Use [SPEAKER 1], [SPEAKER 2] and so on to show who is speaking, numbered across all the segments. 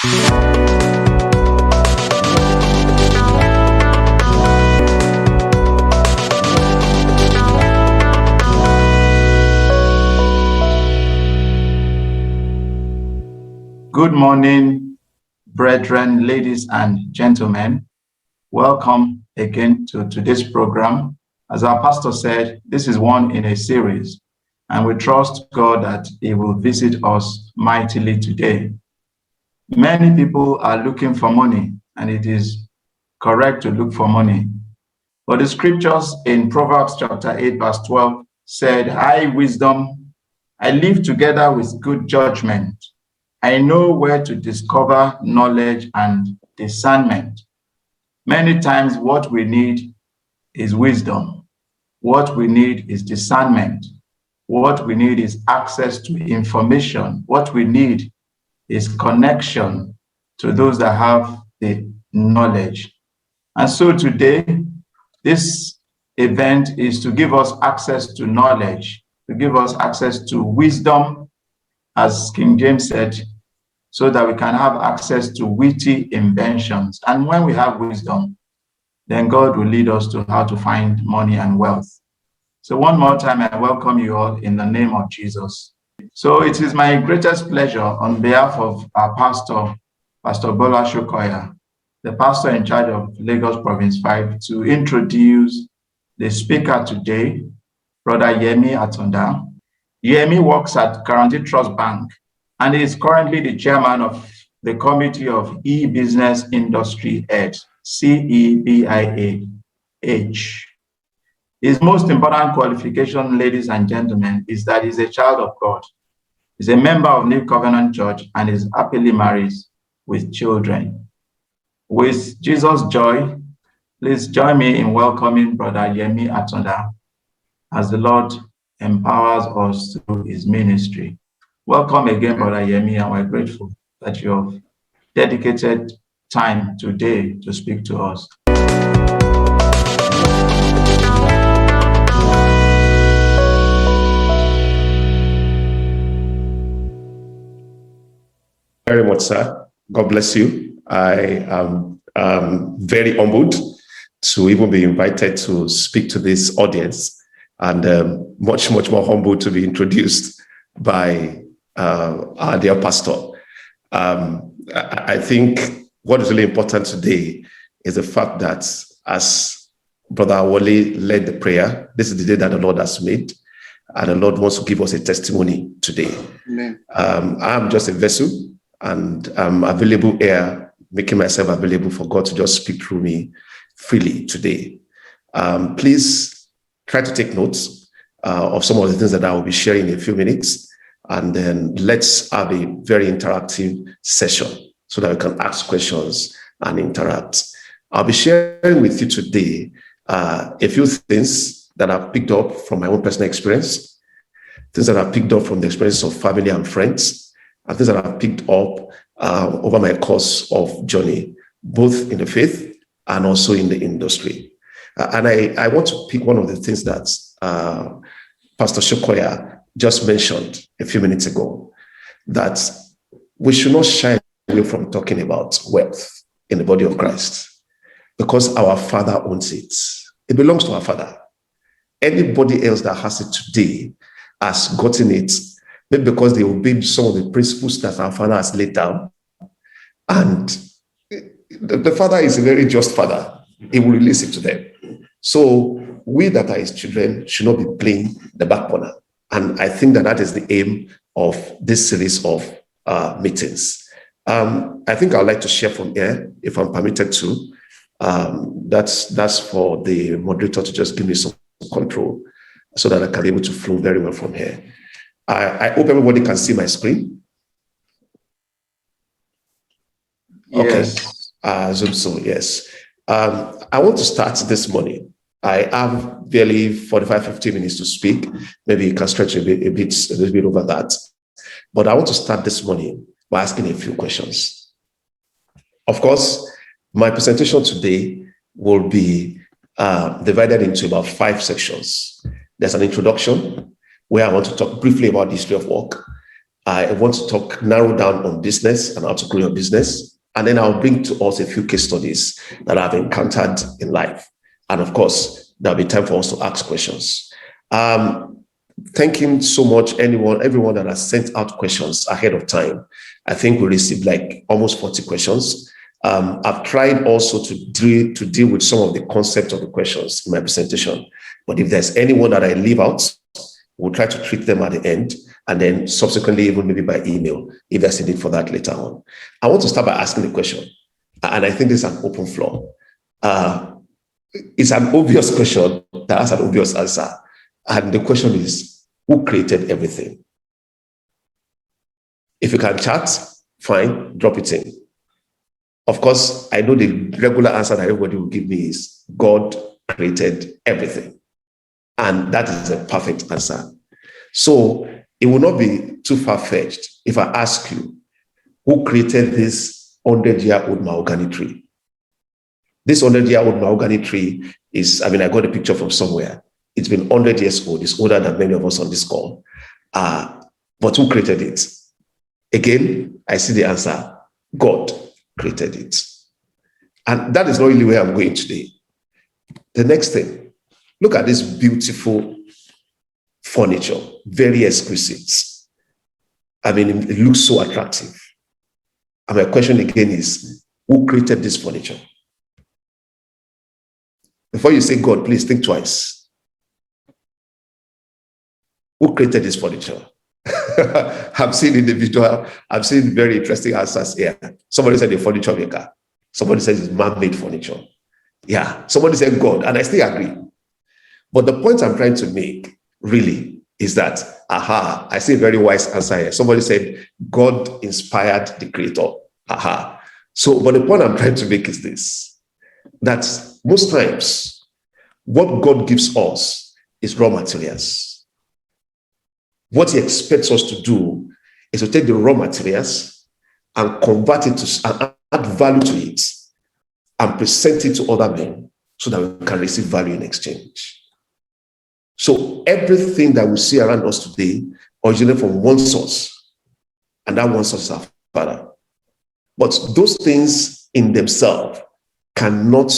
[SPEAKER 1] Good morning, brethren, ladies and gentlemen. Welcome again to today's program. As our pastor said, this is one in a series, and we trust God that He will visit us mightily today. Many people are looking for money, and it is correct to look for money. But the scriptures in Proverbs chapter 8, verse 12 said, I live together with good judgment. I know where to discover knowledge and discernment. Many times what we need is wisdom. What we need is discernment. What we need is access to information. What we need is connection to those that have the knowledge. And so today, this event is to give us access to knowledge, to give us access to wisdom, as King James said, so that we can have access to witty inventions. And when we have wisdom, then God will lead us to how to find money and wealth. So one more time, I welcome you all in the name of Jesus. So it is my greatest pleasure on behalf of our pastor, Pastor Bola Shokoya, the pastor in charge of Lagos Province 5, to introduce the speaker today, Brother Adeyemi Atanda. Adeyemi works at Guaranty Trust Bank and is currently the chairman of the Committee of E-Business Industry Ed, CEBIAH. His most important qualification, ladies and gentlemen, is that he's a child of God. He's a member of New Covenant Church and is happily married with children. With Jesus' joy, please join me in welcoming Brother Adeyemi Atanda as the Lord empowers us through his ministry. Welcome again, Brother Adeyemi, and we're grateful that you have dedicated time today to speak to us.
[SPEAKER 2] Very much, sir. God bless you. I am very humbled to even be invited to speak to this audience, and much more humbled to be introduced by our dear pastor. I think what is really important today is the fact that as Brother Wole led the prayer, this is the day that the Lord has made, and the Lord wants to give us a testimony today. Amen. I'm just a vessel, and I'm available here, making myself available for God to just speak through me freely today. Please try to take notes of some of the things that I will be sharing in a few minutes. And then let's have a very interactive session so that we can ask questions and interact. I'll be sharing with you today a few things that I've picked up from my own personal experience, things that I've picked up from the experience of family and friends, and things that I've picked up over my course of journey, both in the faith and also in the industry. And I want to pick one of the things that Pastor Shokoya just mentioned a few minutes ago, that we should not shy away from talking about wealth in the body of Christ, because our Father owns it. It belongs to our Father. Anybody else that has it today has gotten it, maybe because they obeyed some of the principles that our Father has laid down. And the Father is a very just Father. He will release it to them. So we that are his children should not be playing the backburner. And I think that is the aim of this series of meetings. I think I'd like to share from here, if I'm permitted to. That's for the moderator to just give me some control so that I can be able to flow very well from here. I hope everybody can see my screen.
[SPEAKER 1] Yes.
[SPEAKER 2] Okay. I assume so, yes. I want to start this morning. I have barely 45, 50 minutes to speak. Maybe you can stretch a little bit over that. But I want to start this morning by asking a few questions. Of course, my presentation today will be divided into about 5 sections. There's an introduction where I want to talk briefly about the history of work. I want to narrow down on business and how to grow your business. And then I'll bring to us a few case studies that I've encountered in life. And of course, there'll be time for us to ask questions. Thanking so much everyone that has sent out questions ahead of time. I think we received like almost 40 questions. I've tried also to deal with some of the concepts of the questions in my presentation. But if there's anyone that I leave out, we'll try to treat them at the end, and then subsequently even maybe by email, if there's a need for that later on. I want to start by asking the question, and I think this is an open floor. It's an obvious question that has an obvious answer. And the question is, who created everything? If you can chat, fine, drop it in. Of course, I know the regular answer that everybody will give me is God created everything. And that is a perfect answer. So it will not be too far-fetched if I ask you, who created this 100-year-old mahogany tree? This 100-year-old mahogany tree is, I got a picture from somewhere. It's been 100 years old. It's older than many of us on this call. But who created it? Again, I see the answer. God created it. And that is not really where I'm going today. The next thing, look at this beautiful furniture, very exquisite. It looks so attractive. And my question again is, who created this furniture? Before you say God, please think twice. Who created this furniture? I've seen very interesting answers here. Somebody said a furniture maker. Somebody says it's man-made furniture. Yeah, somebody said God, and I still agree. But the point I'm trying to make really is that, I see a very wise answer here. Somebody said God inspired the creator. So, but the point I'm trying to make is this, that most times what God gives us is raw materials. What he expects us to do is to take the raw materials and convert it and add value to it and present it to other men so that we can receive value in exchange. So everything that we see around us today originates from one source, and that one source is our Father. But those things in themselves cannot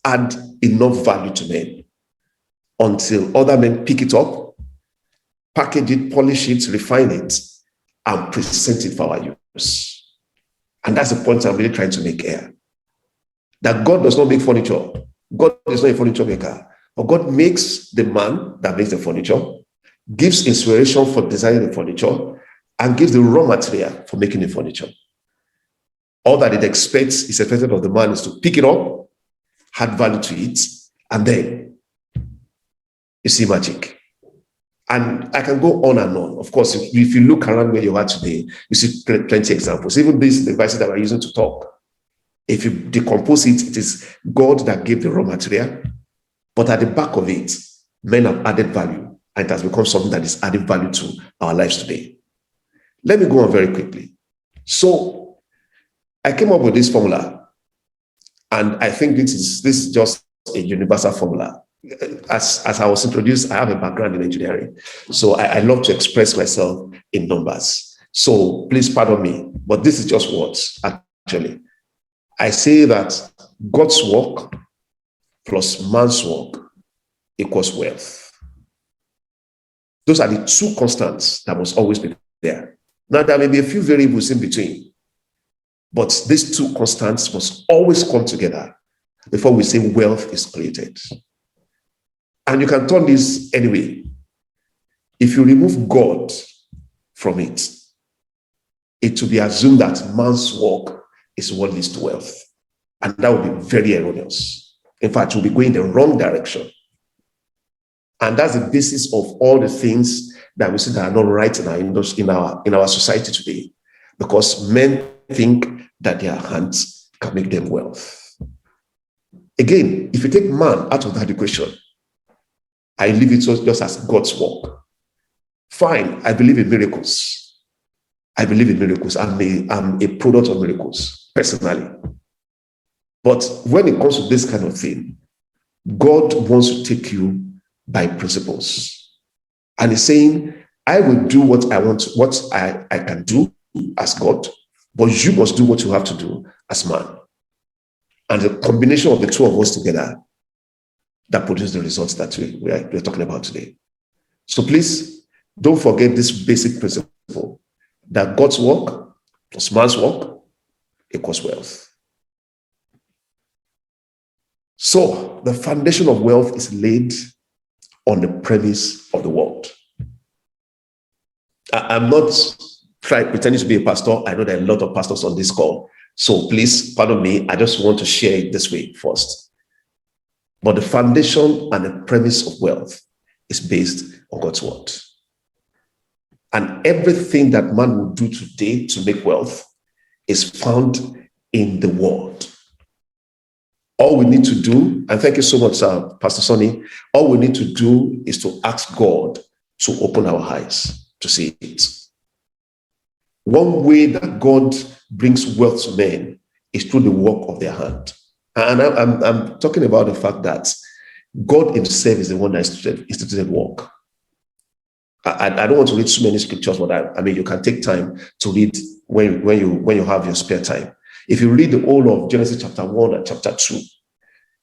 [SPEAKER 2] add enough value to men until other men pick it up, package it, polish it, refine it, and present it for our use. And that's the point I'm really trying to make here. That God does not make furniture. God is not a furniture maker. But God makes the man that makes the furniture, gives inspiration for designing the furniture, and gives the raw material for making the furniture. All that it expects is expected of the man is to pick it up, add value to it, and then you see magic. And I can go on and on. Of course, if you look around where you are today, you see plenty of examples. Even these devices that we're using to talk, if you decompose it, it is God that gave the raw material. But at the back of it, men have added value, and it has become something that is adding value to our lives today. Let me go on very quickly. So I came up with this formula, and I think this is just a universal formula. As I was introduced, I have a background in engineering, so I love to express myself in numbers. So please pardon me, but this is just words, actually. I say that God's work plus man's work equals wealth. Those are the two constants that must always be there. Now, there may be a few variables in between, but these two constants must always come together before we say wealth is created. And you can turn this anyway. If you remove God from it, it will be assumed that man's work is what leads to wealth. And that would be very erroneous. In fact, we'll be going the wrong direction. And that's the basis of all the things that we see that are not right in our society today. Because men think that their hands can make them wealth. Again, if you take man out of that equation, I leave it just as God's work. Fine, I believe in miracles. I'm a product of miracles, personally. But when it comes to this kind of thing, God wants to take you by principles. And he's saying, I will do what I want, what I can do as God, but you must do what you have to do as man. And the combination of the two of us together that produce the results that we're talking about today. So please don't forget this basic principle that God's work plus man's work equals wealth. So the foundation of wealth is laid on the premise of the world. I'm not pretending to be a pastor. I know there are a lot of pastors on this call. So please, pardon me, I just want to share it this way first. But the foundation and the premise of wealth is based on God's word. And everything that man will do today to make wealth is found in the word. All we need to do, and thank you so much, Pastor Sonny, all we need to do is to ask God to open our eyes to see it. One way that God brings wealth to men is through the work of their hand. And I'm talking about the fact that God himself is the one that instituted work. I don't want to read too many scriptures, but I mean, you can take time to read when you have your spare time. If you read the whole of Genesis chapter 1 and chapter 2,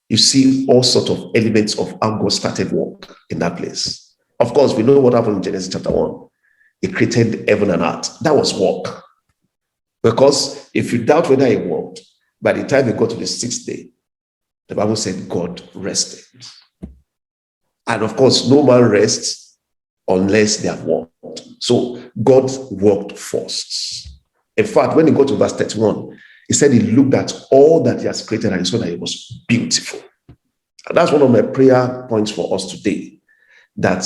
[SPEAKER 2] you see all sorts of elements of how God started work in that place. Of course, we know what happened in Genesis chapter 1. He created heaven and earth. That was work. Because if you doubt whether he worked, by the time he got to the sixth day, the Bible said God rested. And of course, no man rests unless they have worked. So God worked first. In fact, when he got to verse 31, he said he looked at all that he has created and he saw that it was beautiful. And that's one of my prayer points for us today, that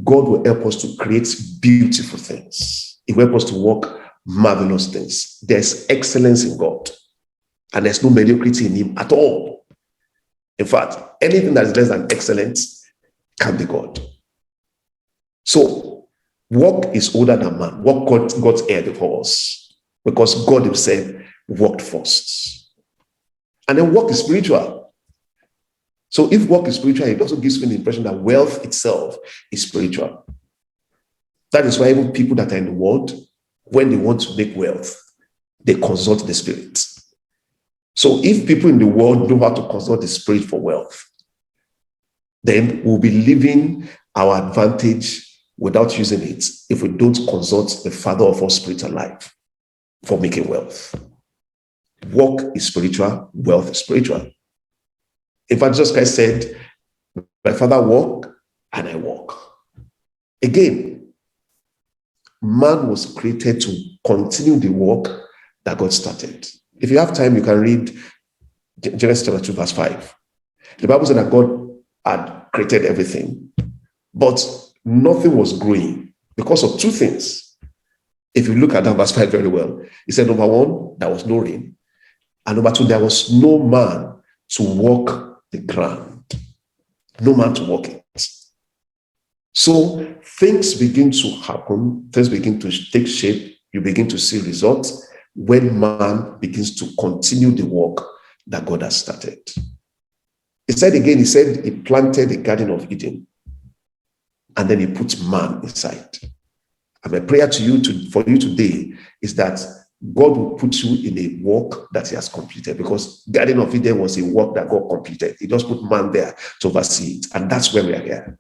[SPEAKER 2] God will help us to create beautiful things. He will help us to work marvelous things. There's excellence in God, and there's no mediocrity in him at all. In fact, anything that is less than excellence can be God. So, work is older than man. Work God's air before us, because God himself worked first. And then work is spiritual. So if work is spiritual, it also gives me the impression that wealth itself is spiritual. That is why even people that are in the world, when they want to make wealth, they consult the spirit. So if people in the world know how to consult the spirit for wealth, then we'll be living our advantage without using it if we don't consult the Father of all spiritual life for making wealth. Work is spiritual, wealth is spiritual. In fact, Jesus Christ said, my Father walk and I walk. Again, man was created to continue the work that God started. If you have time, you can read Genesis chapter 2, verse 5. The Bible said that God had created everything, but nothing was growing because of two things. If you look at that verse 5 very well, he said, number one, there was no rain. And number two, there was no man to walk the ground. No man to walk it. So things begin to happen, things begin to take shape, you begin to see results when man begins to continue the work that God has started. He said he planted the Garden of Eden, and then he put man inside. And my prayer to you, for you today, is that God will put you in a work that he has completed, because Garden of Eden was a work that God completed. He just put man there to oversee it. And that's where we are here.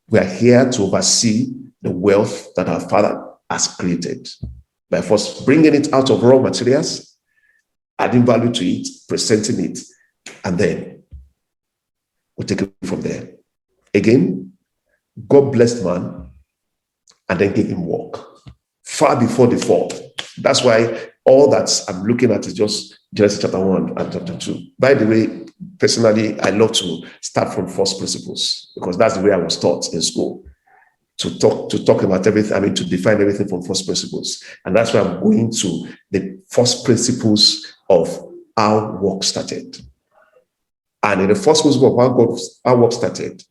[SPEAKER 2] We are here to oversee the wealth that our Father has created by first bringing it out of raw materials, adding value to it, presenting it, and then we'll take it from there. Again, God blessed man and then gave him work far before the fall. That's why all that I'm looking at is just Genesis chapter 1 and chapter 2. By the way, personally, I love to start from first principles, because that's the way I was taught in school, to talk about everything, to define everything from first principles. And that's why I'm going to the first principles of how work started. And in the first principle of how work started,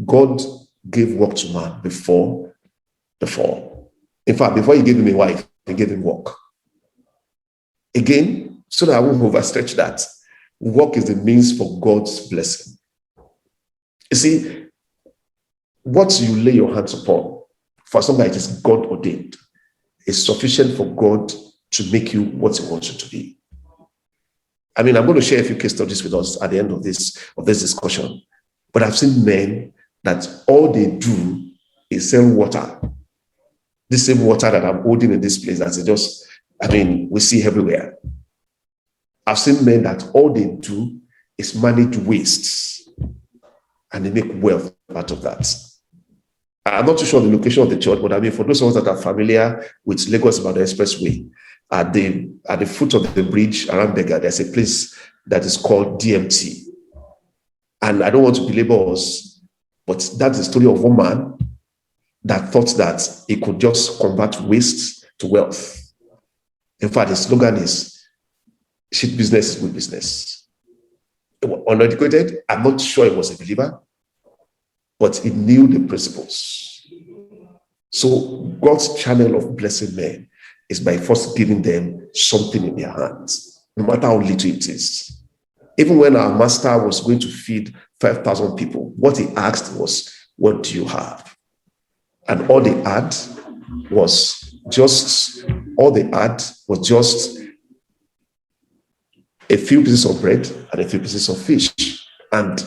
[SPEAKER 2] God gave work to man before the fall. In fact, before he gave him a wife, he gave him work. Again, so that I won't overstretch that, work is the means for God's blessing. You see, what you lay your hands upon for as long as it is God ordained, is sufficient for God to make you what he wants you to be. I mean, I'm going to share a few case studies with us at the end of this discussion. But I've seen men that all they do is sell water. This same water that I'm holding in this place, that's just, I mean, we see everywhere. I've seen men that all they do is manage wastes, and they make wealth out of that. I'm not too sure the location of the church, but I mean, for those of us that are familiar with Lagos Ibadan Expressway, at the foot of the bridge around Bega, there's a place that is called DMT. And I don't want to belabor us, but that's the story of one man that thought that he could just convert waste to wealth. In fact, his slogan is, shit business is good business. Uneducated, I'm not sure he was a believer, but he knew the principles. So God's channel of blessing men is by first giving them something in their hands, no matter how little it is. Even when our master was going to feed 5,000 people, what he asked was, what do you have? And all they had was just a few pieces of bread and a few pieces of fish. And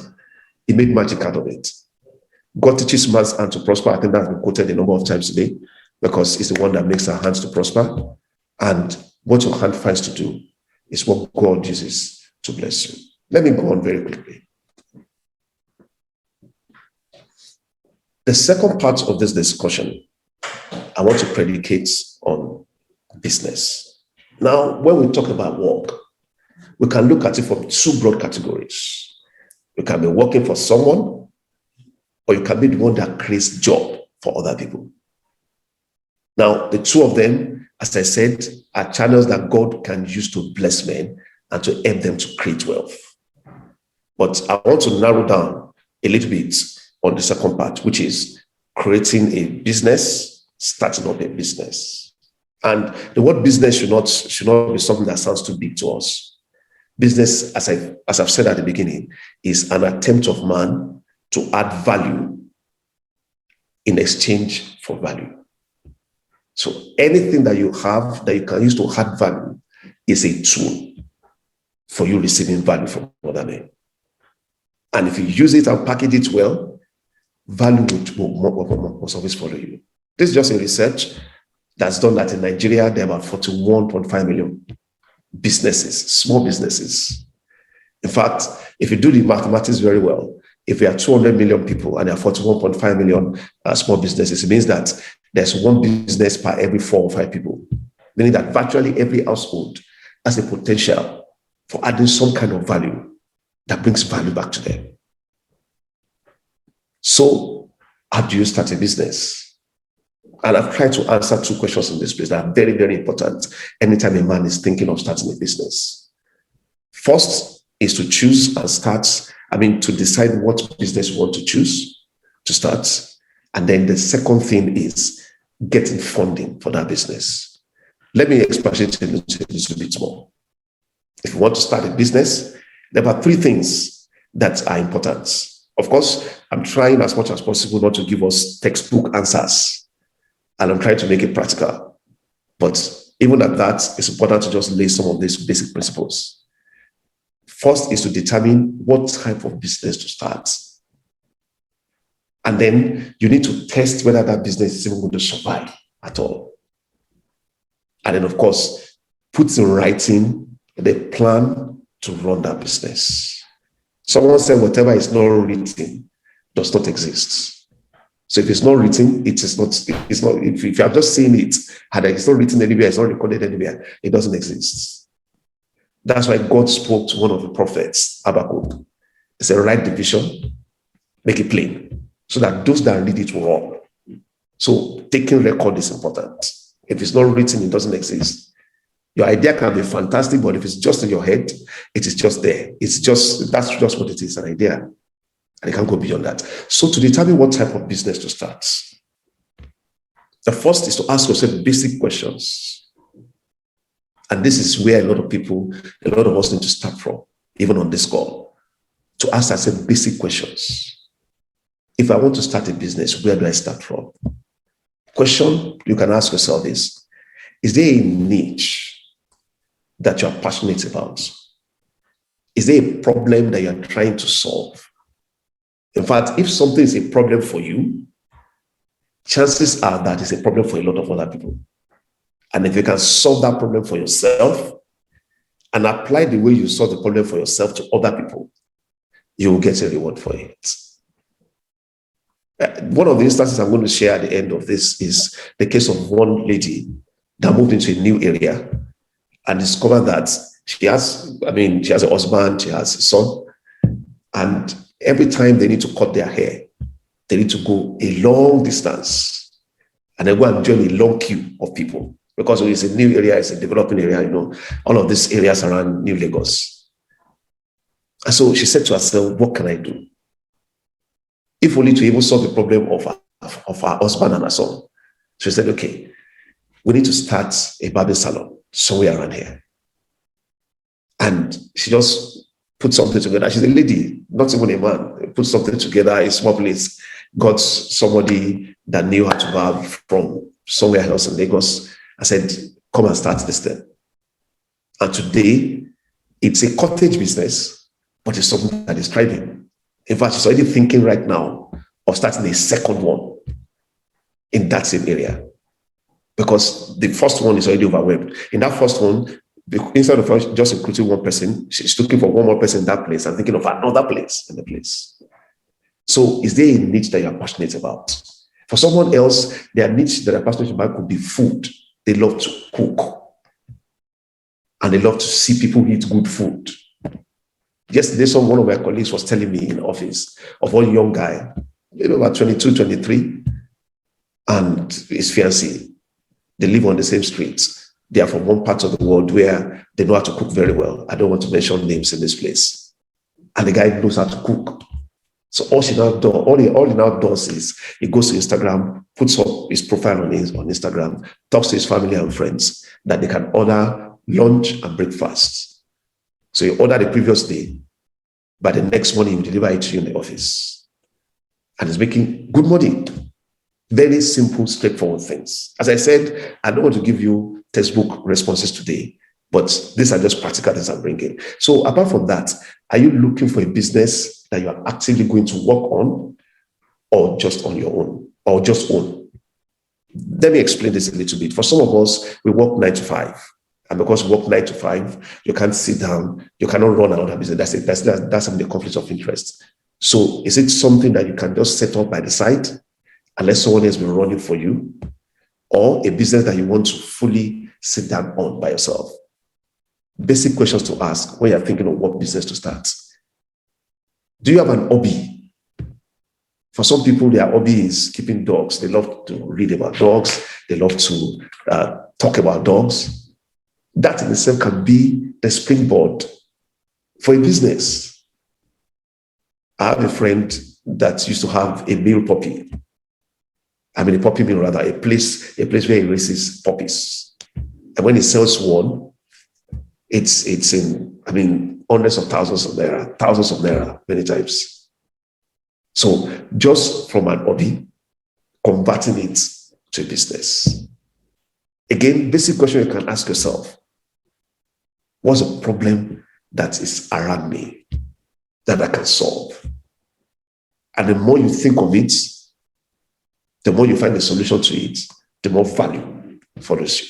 [SPEAKER 2] he made magic out of it. God teaches man's hand to prosper. I think that's been quoted a number of times today, because it's the one that makes our hands to prosper. And what your hand finds to do is what God uses to bless you. Let me go on very quickly. The second part of this discussion, I want to predicate on business. Now, when we talk about work, we can look at it from two broad categories. You can be working for someone, or you can be the one that creates job for other people. Now, the two of them, as I said, are channels that God can use to bless men and to help them to create wealth. But I want to narrow down a little bit on the second part, which is creating a business, starting up a business. And the word business should not be something that sounds too big to us. Business, as I've said at the beginning, is an attempt of man to add value in exchange for value. So anything that you have that you can use to add value is a tool for you receiving value from other men. And if you use it and package it well, value will always follow you. This is just a research that's done that in Nigeria. There are about 41.5 million businesses, small businesses. In fact, if you do the mathematics very well, if there are 200 million people and there are 41.5 million small businesses, it means that there's one business per every 4 or 5 people, meaning that virtually every household has a potential for adding some kind of value that brings value back to them. So, how do you start a business? And I've tried to answer 2 questions in this place that are very, very important anytime a man is thinking of starting a business. First is to choose and to decide what business you want to choose to start. And then the second thing is getting funding for that business. Let me expatiate a little bit more. If you want to start a business, there are 3 things that are important. Of course, I'm trying as much as possible not to give us textbook answers, and I'm trying to make it practical. But even at that, it's important to just lay some of these basic principles. First is to determine what type of business to start. And then you need to test whether that business is even going to survive at all. And then, of course, put in writing the plan to run that business. Someone said whatever is not written does not exist. So if it's not written, it's not, if you have just seen it, and it's not written anywhere, it's not recorded anywhere, it doesn't exist. That's why God spoke to one of the prophets, Habakkuk. He said, write the vision, make it plain, so that those that read it will run. So taking record is important. If it's not written, it doesn't exist. Your idea can be fantastic, but if it's just in your head, it is just there. That's just what it is, an idea. And it can't go beyond that. So to determine what type of business to start, the first is to ask yourself basic questions. And this is where a lot of us need to start from, even on this call, to ask ourselves basic questions. If I want to start a business, where do I start from? Question you can ask yourself is there a niche that you're passionate about? Is there a problem that you're trying to solve? In fact, if something is a problem for you, chances are that it's a problem for a lot of other people. And if you can solve that problem for yourself and apply the way you solve the problem for yourself to other people, you will get a reward for it. One of the instances I'm going to share at the end of this is the case of one lady that moved into a new area and discovered that she has a husband, she has a son, and every time they need to cut their hair, they need to go a long distance and then go and join a long queue of people because it's a new area, it's a developing area, all of these areas around New Lagos. And so she said to herself, what can I do? If only to even solve the problem of her husband and her son. She said, okay, we need to start a barbing salon somewhere around here. And she just put something together. She's a lady, not even a man. Put something together, a small place, got somebody that knew how to barb from somewhere else in Lagos. I said, come and start this thing. And today, it's a cottage business, but it's something that is thriving. In fact, she's already thinking right now of starting a second one in that same area because the first one is already overwhelmed. In that first one, instead of just recruiting one person, she's looking for one more person in that place and thinking of another place in the place. So is there a niche that you're passionate about? For someone else, their niche that they're passionate about could be food. They love to cook. And they love to see people eat good food. Yesterday, one of my colleagues was telling me in the office of one young guy, maybe about 22, 23, and his fiancée. They live on the same streets. They are from one part of the world where they know how to cook very well. I don't want to mention names in this place. And the guy knows how to cook. So all he now does is he goes to Instagram, puts up his profile on Instagram, talks to his family and friends that they can order lunch and breakfast. So you order the previous day, but the next morning you deliver it to you in the office. And it's making good money. Very simple, straightforward things. As I said, I don't want to give you textbook responses today, but these are just practical things I'm bringing. So apart from that, are you looking for a business that you are actively going to work on or just on your own or just own? Let me explain this a little bit. For some of us, we work 9 to 5. And because you work 9 to 5, you can't sit down, you cannot run another business. That's the conflict of interest. So is it something that you can just set up by the side unless someone has been running for you, or a business that you want to fully sit down on by yourself? Basic questions to ask when you're thinking of what business to start. Do you have an hobby? For some people, their hobby is keeping dogs. They love to read about dogs. They love to talk about dogs. That in itself can be the springboard for a business. I have a friend that used to have a male puppy. A puppy mill rather, a place where he raises puppies. And when he sells one, it's in hundreds of thousands of naira many times. So just from an hobby, converting it to a business. Again, basic question you can ask yourself: what's a problem that is around me that I can solve? And the more you think of it, the more you find a solution to it, the more value follows you.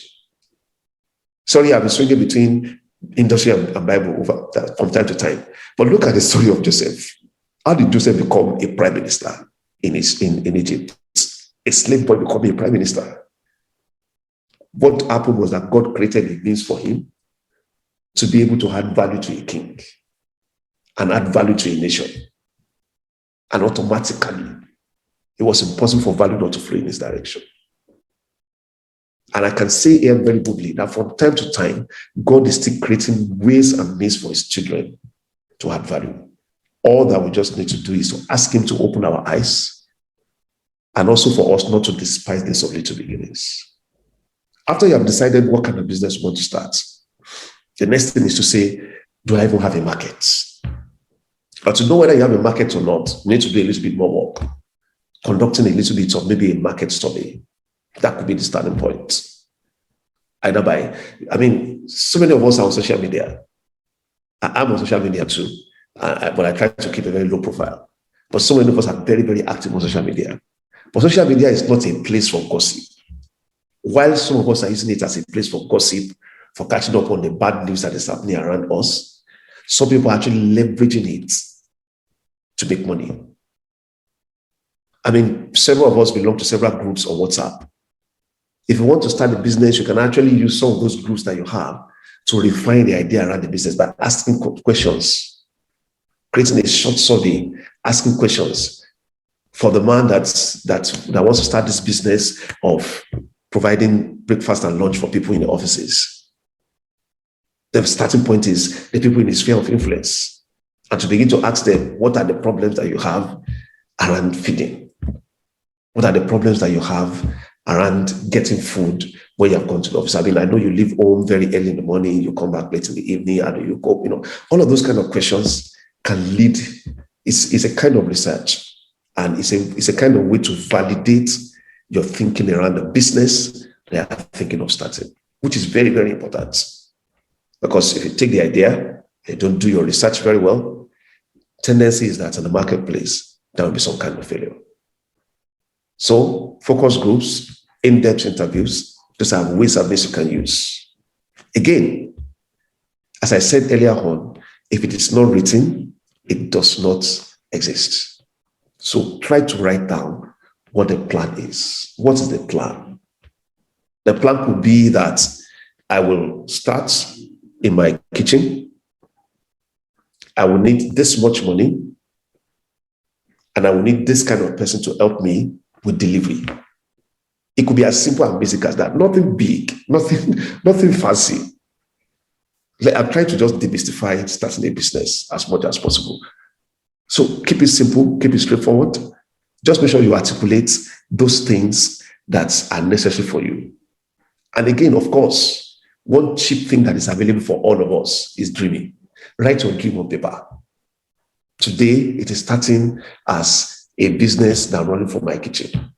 [SPEAKER 2] Sorry, I've been swinging between industry and Bible from time to time. But look at the story of Joseph. How did Joseph become a prime minister in Egypt? A slave boy becoming a prime minister. What happened was that God created a means for him to be able to add value to a king and add value to a nation. And automatically, it was impossible for value not to flow in this direction. And I can say here very boldly that from time to time, God is still creating ways and means for his children to add value. All that we just need to do is to ask him to open our eyes, and also for us not to despise this of little beginnings. After you have decided what kind of business you want to start, the next thing is to say, do I even have a market? But to know whether you have a market or not, you need to do a little bit more work, conducting a little bit of maybe a market survey. That could be the starting point. Either by, so many of us are on social media. I'm on social media too, but I try to keep a very low profile. But so many of us are very, very active on social media. But social media is not a place for gossip. While some of us are using it as a place for gossip, for catching up on the bad news that is happening around us, some people are actually leveraging it to make money. Several of us belong to several groups on WhatsApp. If you want to start a business, you can actually use some of those groups that you have to refine the idea around the business by asking questions, creating a short survey, asking questions for the man that wants to start this business of providing breakfast and lunch for people in the offices. The starting point is the people in the sphere of influence, and to begin to ask them, what are the problems that you have around feeding? What are the problems that you have around getting food when you have gone to the office? I know you leave home very early in the morning, you come back late in the evening, and you go, all of those kind of questions can lead, it's a kind of research, and it's a kind of way to validate your thinking around the business that you're thinking of starting, which is very, very important. Because if you take the idea, you don't do your research very well, tendency is that in the marketplace, there will be some kind of failure. So focus groups, in-depth interviews, those are ways and means you can use. Again, as I said earlier on, if it is not written, it does not exist. So try to write down what the plan is. What is the plan? The plan could be that I will start in my kitchen. I will need this much money, and I will need this kind of person to help me with delivery. It could be as simple and basic as that. Nothing big, nothing fancy. I'm trying to just demystify starting a business as much as possible. So keep it simple, keep it straightforward. Just make sure you articulate those things that are necessary for you. And again, of course, one cheap thing that is available for all of us is dreaming. Write your dream on paper. Today, it is starting as a business that I'm running from my kitchen.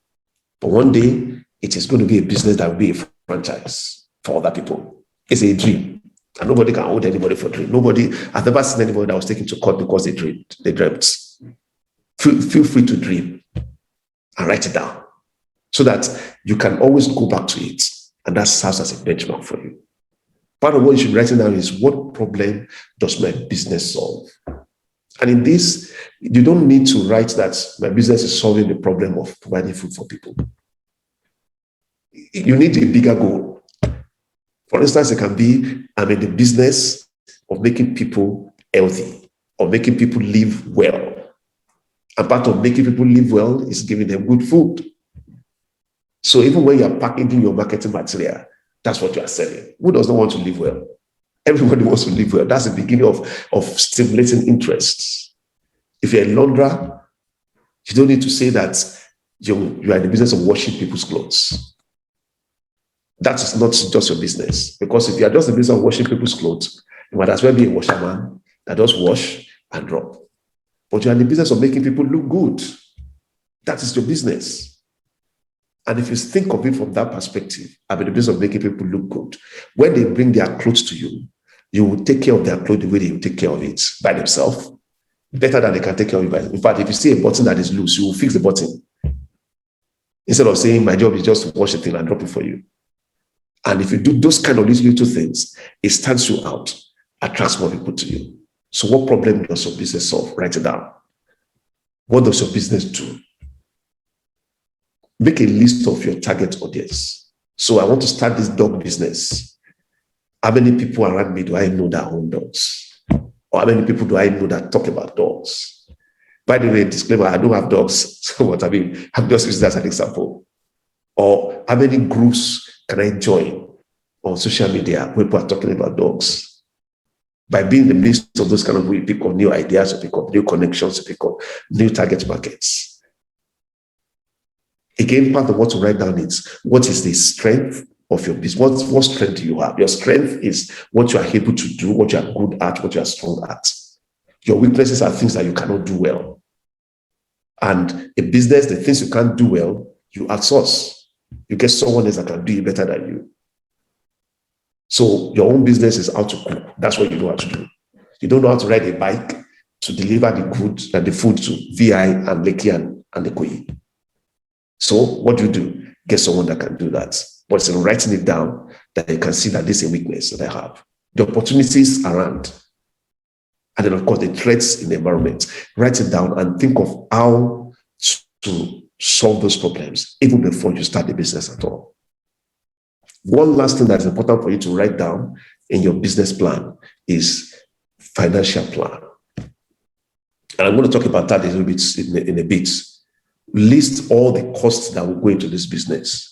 [SPEAKER 2] But one day, it is going to be a business that will be a franchise for other people. It's a dream. And nobody can hold anybody for a dream. I've never seen anybody that was taken to court because they dreamt. Feel free to dream and write it down so that you can always go back to it. And that serves as a benchmark for you. Part of what you should write down is, what problem does my business solve? And in this, you don't need to write that my business is solving the problem of providing food for people. You need a bigger goal. For instance, it can be, I'm in the business of making people healthy or making people live well. And part of making people live well is giving them good food. So even when you're packaging your marketing material, that's what you are selling. Who does not want to live well? Everybody wants to live well. That's the beginning of stimulating interests. If you're a launderer, you don't need to say that you are in the business of washing people's clothes. That is not just your business. Because if you are just in the business of washing people's clothes, you might as well be a washerman that does wash and drop. But you are in the business of making people look good. That is your business. And if you think of it from that perspective, I'm in the business of making people look good. When they bring their clothes to you, you will take care of their clothes the way they will take care of it by themselves, better than they can take care of it. In fact, if you see a button that is loose, you will fix the button. Instead of saying, my job is just to wash the thing and drop it for you. And if you do those kind of little things, it stands you out, attracts more people to you. So what problem does your business solve? Write it down. What does your business do? Make a list of your target audience. So I want to start this dog business. How many people around me do I know that own dogs? Or how many people do I know that talk about dogs? By the way, disclaimer, I don't have dogs. So what I'm just using that as an example. Or how many groups can I join on social media where people are talking about dogs? By being in the midst of those kind of ways, pick up new ideas, pick up new connections, pick up new target markets. Again, part of what to write down is, what is the strength of your business? What strength do you have? Your strength is what you are able to do, what you are good at, what you are strong at. Your weaknesses are things that you cannot do well. And a business, the things you can't do well, you outsource. You get someone else that can do it better than you. So your own business is how to cook. That's what you know how to do. You don't know how to ride a bike to deliver the food to VI and Lekki and Ikoyi. So what do? Get someone that can do that. But it's in writing it down that you can see that this is a weakness that I have. The opportunities around. And then, of course, the threats in the environment. Write it down and think of how to solve those problems even before you start the business at all. One last thing that's important for you to write down in your business plan is financial plan. And I'm going to talk about that a little bit in a bit. List all the costs that will go into this business,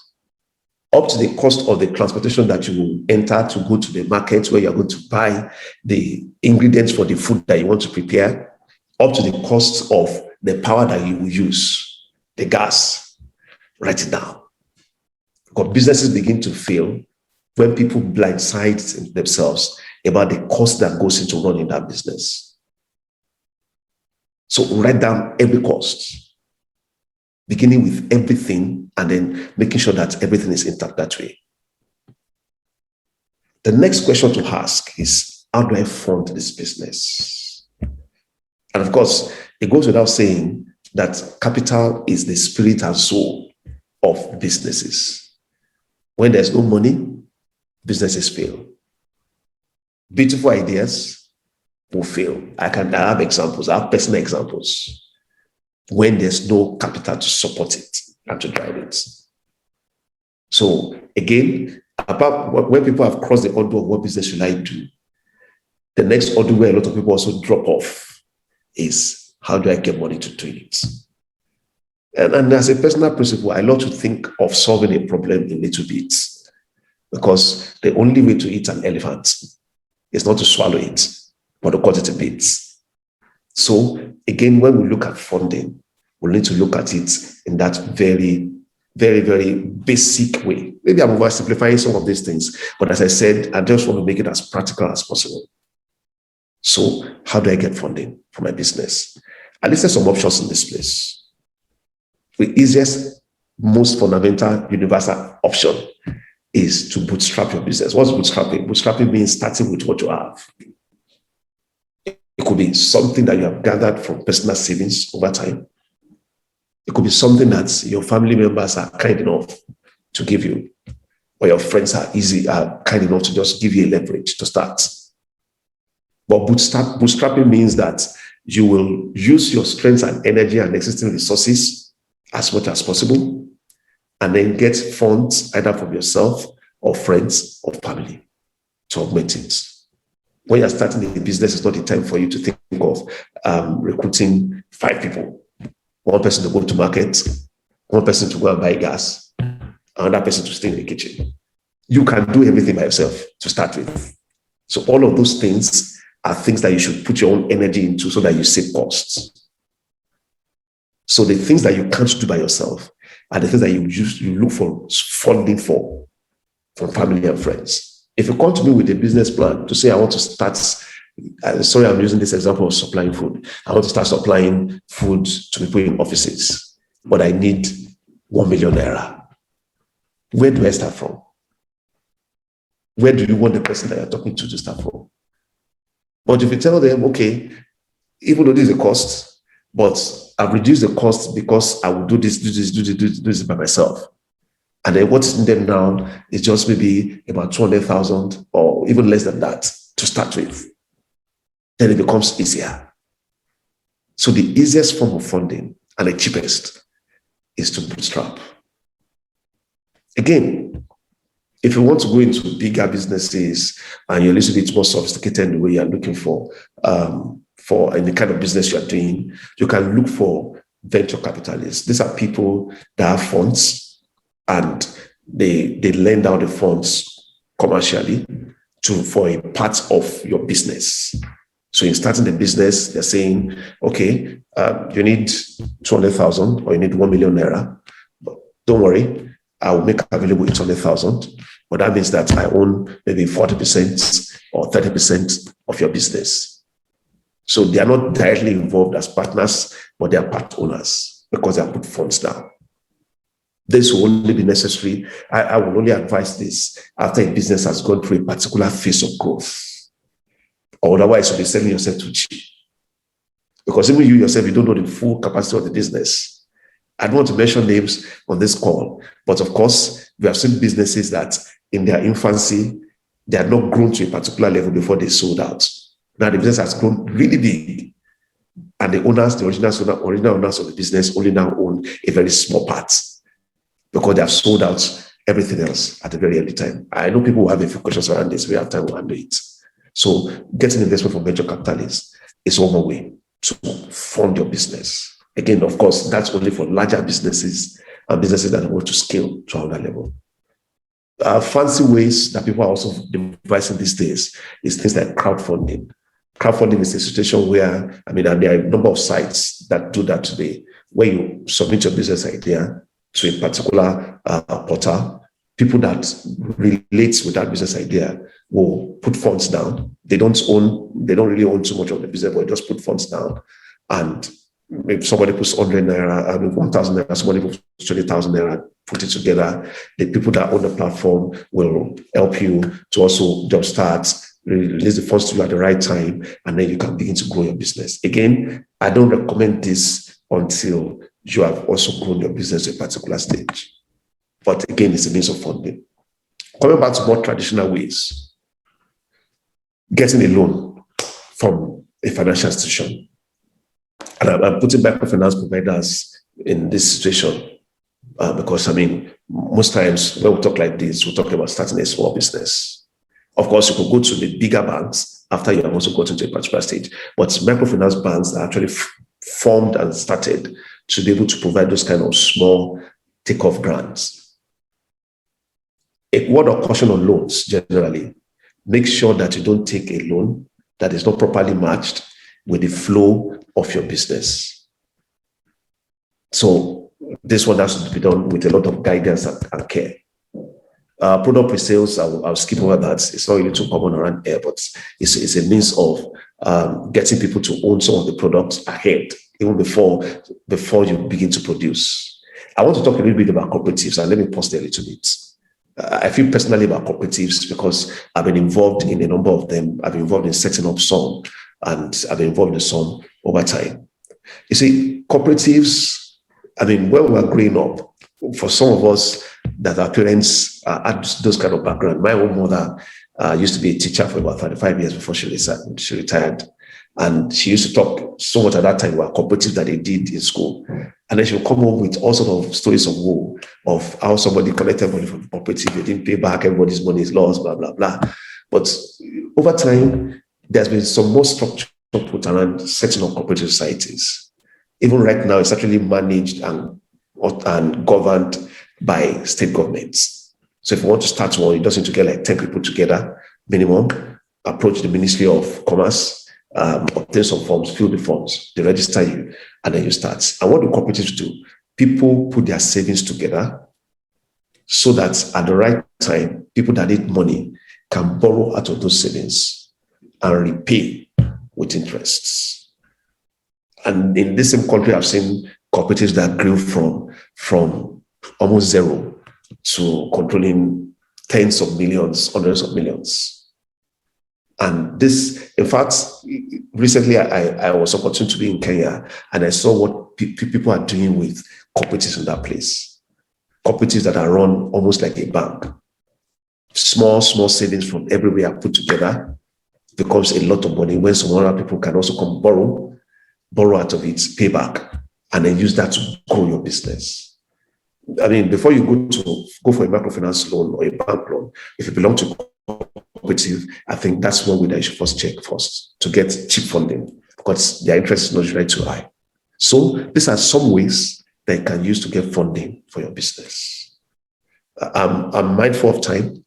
[SPEAKER 2] up to the cost of the transportation that you will enter to go to the market where you're going to buy the ingredients for the food that you want to prepare, up to the cost of the power that you will use, the gas. Write it down. Because businesses begin to fail when people blindside themselves about the cost that goes into running that business. So write down every cost, beginning with everything and then making sure that everything is intact that way. The next question to ask is, how do I fund this business? And of course, it goes without saying that capital is the spirit and soul of businesses. When there's no money, businesses fail. Beautiful ideas will fail. I have examples. I have personal examples when there's no capital to support it and to drive it. So again, about when people have crossed the order of what business should I do, the next order where a lot of people also drop off is, how do I get money to do it? And as a personal principle, I love to think of solving a problem in little bits, because the only way to eat an elephant is not to swallow it, but to cut it in bits. So again, when we look at funding, we need to look at it in that very, very, very basic way. Maybe I'm oversimplifying some of these things, but as I said, I just want to make it as practical as possible. So how do I get funding for my business? I listed some options in this place. The easiest, most fundamental, universal option is to bootstrap your business. What's bootstrapping? Bootstrapping means starting with what you have. It could be something that you have gathered from personal savings over time. It could be something that your family members are kind enough to give you, or your friends are kind enough to just give you a leverage to start. But bootstrapping means that you will use your strengths and energy and existing resources as much as possible, and then get funds either from yourself or friends or family to augment it. When you're starting a business, it's not the time for you to think of recruiting 5 people. One person to go to market, one person to go and buy gas, another person to stay in the kitchen. You can do everything by yourself to start with. So all of those things are things that you should put your own energy into so that you save costs. So the things that you can't do by yourself are the things that you look for funding for from family and friends. If you come to me with a business plan to say, I want to start, sorry, I'm using this example of supplying food. I want to start supplying food to people in offices, but I need 1 million naira. Where do I start from? Where do you want the person that you're talking to start from? But if you tell them, okay, even though this is a cost, but I've reduced the cost because I will do this by myself. And then what's needed now is just maybe about 200,000 or even less than that to start with. Then it becomes easier. So the easiest form of funding and the cheapest is to bootstrap. Again, if you want to go into bigger businesses and you're a little bit more sophisticated in the way you're looking for in the kind of business you're doing, you can look for venture capitalists. These are people that have funds and they lend out the funds commercially for a part of your business. So in starting the business, they're saying, okay, you need 200,000 or you need 1 million naira. But don't worry, I will make available 800,000. But that means that I own maybe 40% or 30% of your business. So they are not directly involved as partners, but they are part owners because they have put funds down. This will only be necessary. I will only advise this after a business has gone through a particular phase of growth. Or otherwise, you'll be selling yourself too cheap. Because even you yourself, you don't know the full capacity of the business. I don't want to mention names on this call, but of course, we have seen businesses that in their infancy, they had not grown to a particular level before they sold out. Now the business has grown really big, and the owners, the original owners of the business only now own a very small part because they have sold out everything else at a very early time. I know people who have a few questions around this. We have time to handle it. So getting investment from venture capitalists is one more way to fund your business. Again, of course, that's only for larger businesses and businesses that want to scale to another level. Fancy ways that people are also devising these days is things like crowdfunding. Crowdfunding is a situation where, there are a number of sites that do that today, where you submit your business idea to a particular portal. People that relate with that business idea will put funds down. They don't really own too much of the business, but just put funds down. And if somebody puts 100 naira, 1,000 naira, somebody puts 20,000 naira, put it together. The people that own the platform will help you to also jumpstart, release the funds to you at the right time, and then you can begin to grow your business. Again, I don't recommend this until you have also grown your business to a particular stage. But again, it's a means of funding. Coming back to more traditional ways, getting a loan from a financial institution. And I'm putting microfinance providers in this situation because, most times when we talk like this, we talk about starting a small business. Of course, you could go to the bigger banks after you have also gotten to a particular stage. But microfinance banks are actually formed and started to be able to provide those kind of small take-off grants. A word of caution on loans generally. Make sure that you don't take a loan that is not properly matched with the flow of your business. So this one has to be done with a lot of guidance and care. Product pre-sales, I'll skip over that. It's not really too common around here, but it's a means of getting people to own some of the products ahead, even before you begin to produce. I want to talk a little bit about cooperatives, and let me pause there a little bit. I feel personally about cooperatives because I've been involved in a number of them. I've been involved in setting up some, and I've been involved in some over time. You see, cooperatives, when we were growing up, for some of us that our parents had those kind of background, my own mother used to be a teacher for about 35 years before she retired. And she used to talk so much at that time about cooperatives that they did in school. And then she would come home with all sorts of stories of woe, of how somebody collected money from the cooperative, they didn't pay back, everybody's money is lost, blah, blah, blah. But over time, there's been some more structure put around setting up cooperative societies. Even right now, it's actually managed and governed by state governments. So if you want to start one, you just need to get like 10 people together, minimum, approach the Ministry of Commerce, obtain some forms, fill the forms, they register you, and then you start. And what do cooperatives do? People put their savings together so that at the right time, people that need money can borrow out of those savings and repay with interests. And in this same country, I've seen cooperatives that grew from almost zero to controlling tens of millions, hundreds of millions. And this, in fact, recently I was opportune to be in Kenya, and I saw what people are doing with cooperatives in that place. Cooperatives that are run almost like a bank. Small savings from everywhere put together becomes a lot of money when some other people can also come borrow out of it, pay back, and then use that to grow your business. Before you go for a microfinance loan or a bank loan, if you belong to cooperative, I think that's one way that you should first check to get cheap funding, because their interest is not usually too high. So these are some ways that you can use to get funding for your business. I'm mindful of time,